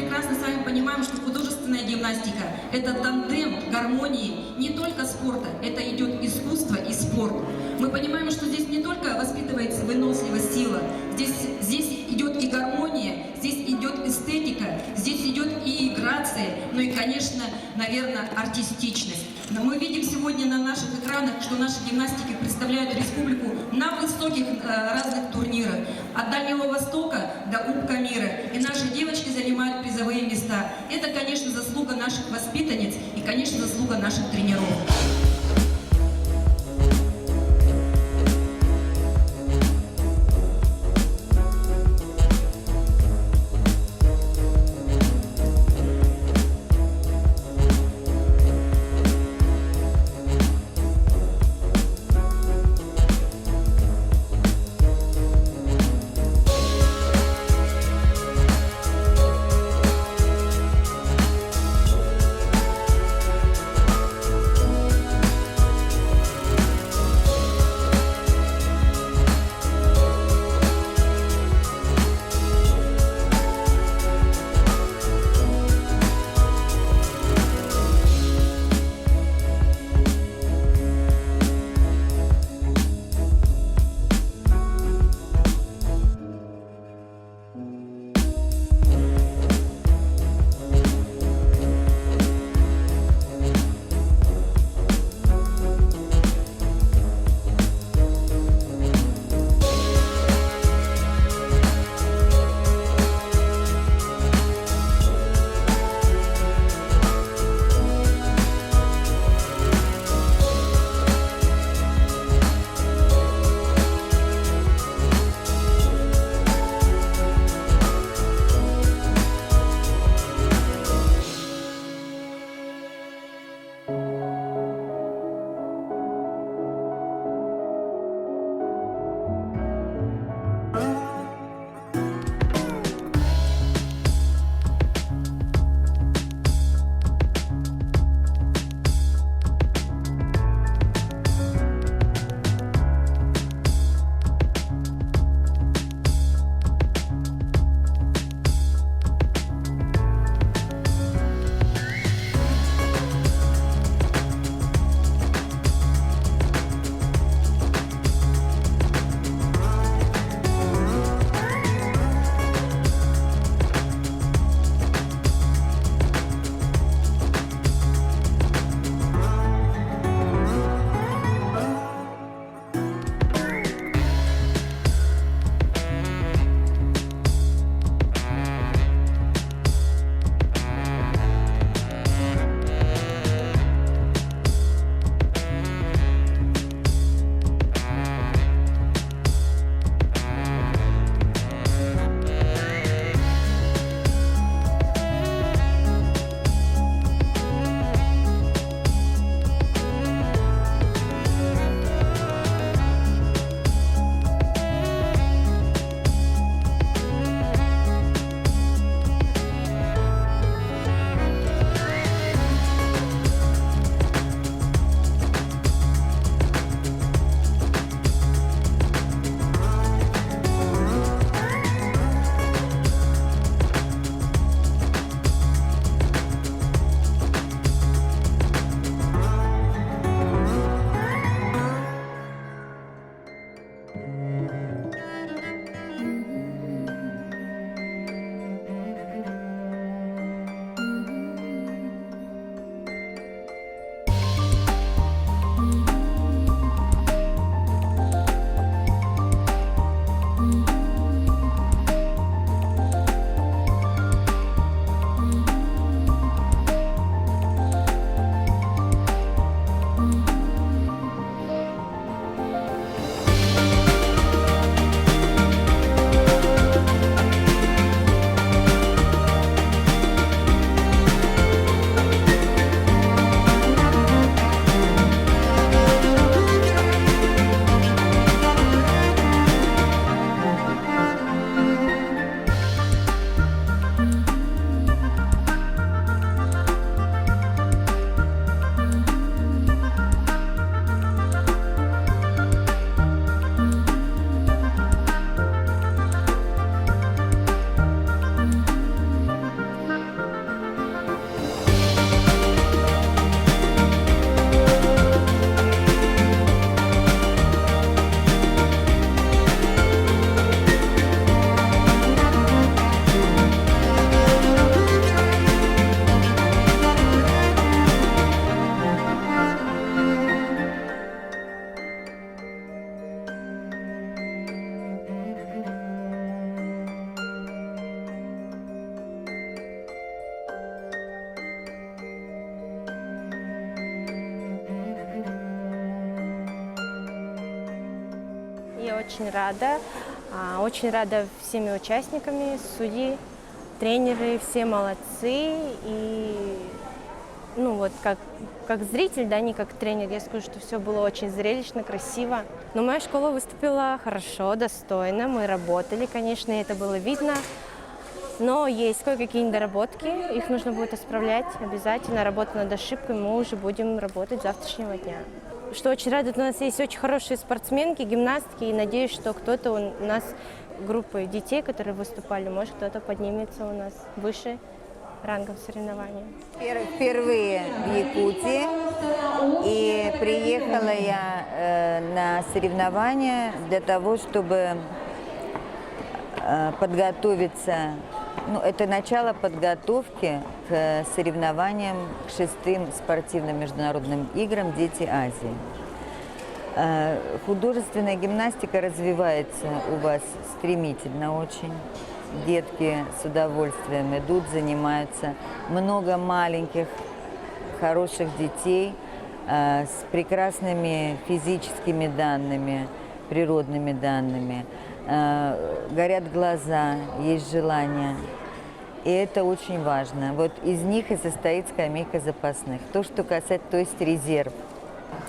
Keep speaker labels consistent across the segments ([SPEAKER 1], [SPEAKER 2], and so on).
[SPEAKER 1] прекрасно с вами понимаем, что художественная гимнастика – это тандем гармонии не только спорта, это идет искусство и спорт. Мы понимаем, что здесь не только воспитывается выносливость, сила, здесь идет и гармония, здесь идет эстетика, здесь идет и грация, ну и, конечно, наверное, артистичность. Но мы видим сегодня на наших экранах, что наши гимнастики представляют республику на высоких разных турнирах, от Дальнего Востока до Кубка мира. И наши девочки занимают призовые места. Это, конечно, заслуга наших воспитанниц и, конечно, заслуга наших тренеров.
[SPEAKER 2] очень рада всеми участниками, судьи, тренеры, все молодцы. И ну вот как зритель, да, не как тренер, я скажу, что все было очень зрелищно, красиво. Но моя школа выступила хорошо, достойно, мы работали, конечно, и это было видно. Но есть кое-какие недоработки, их нужно будет исправлять обязательно. Работа над ошибками, мы уже будем работать с завтрашнего дня. Что очень радует, у нас есть очень хорошие спортсменки, гимнастки, и надеюсь, что кто-то у нас, группы детей, которые выступали, может, кто-то поднимется у нас выше рангом соревнований.
[SPEAKER 3] Впервые в Якутии, и приехала я на соревнования для того, чтобы подготовиться. Ну, это начало подготовки к соревнованиям, к 6-м спортивным международным играм «Дети Азии». Художественная гимнастика развивается у вас стремительно очень. Детки с удовольствием идут, занимаются. Много маленьких, хороших детей с прекрасными физическими данными, природными данными. Горят глаза, есть желание. И это очень важно. Вот из них и состоит скамейка запасных. То, что касается, то есть резерв.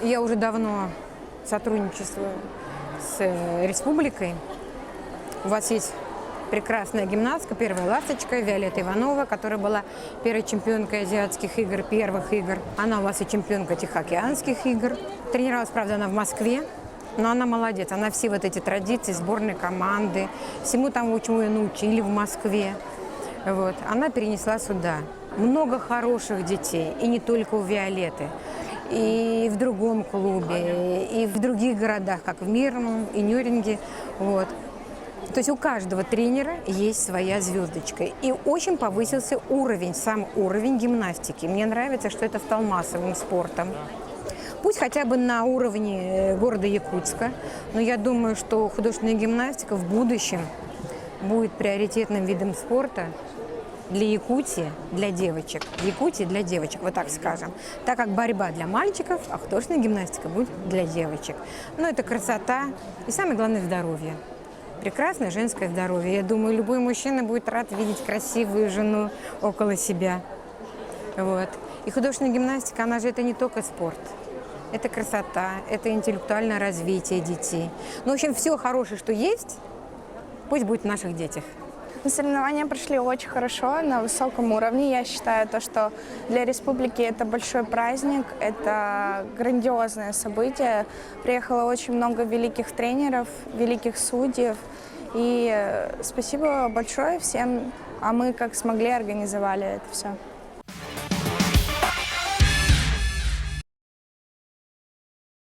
[SPEAKER 4] Я уже давно сотрудничествую с республикой. У вас есть прекрасная гимнастка, первая ласточка Виолетта Иванова, которая была первой чемпионкой азиатских игр, первых игр. Она у вас и чемпионка Тихоокеанских игр. Тренировалась, правда, она в Москве. Но она молодец, она все вот эти традиции сборной команды, всему тому, чему ее научили в Москве, вот, она перенесла сюда. Много хороших детей, и не только у Виолетты, и в другом клубе, и в других городах, как в Мирном и Нюринге. Вот. То есть у каждого тренера есть своя звездочка. И очень повысился уровень, сам уровень гимнастики. Мне нравится, что это стал массовым спортом. Пусть хотя бы на уровне города Якутска, но я думаю, что художественная гимнастика в будущем будет приоритетным видом спорта для Якутии, для девочек. Якутии для девочек, вот так скажем. Так как борьба для мальчиков, а художественная гимнастика будет для девочек. Но это красота и самое главное здоровье. Прекрасное женское здоровье. Я думаю, любой мужчина будет рад видеть красивую жену около себя. Вот. И художественная гимнастика, она же это не только спорт. Это красота, это интеллектуальное развитие детей. Ну, в общем, все хорошее, что есть, пусть будет в наших детях.
[SPEAKER 5] Соревнования прошли очень хорошо, на высоком уровне. Я считаю, что для республики это большой праздник, это грандиозное событие. Приехало очень много великих тренеров, великих судей. И спасибо большое всем, а мы как смогли организовали это все.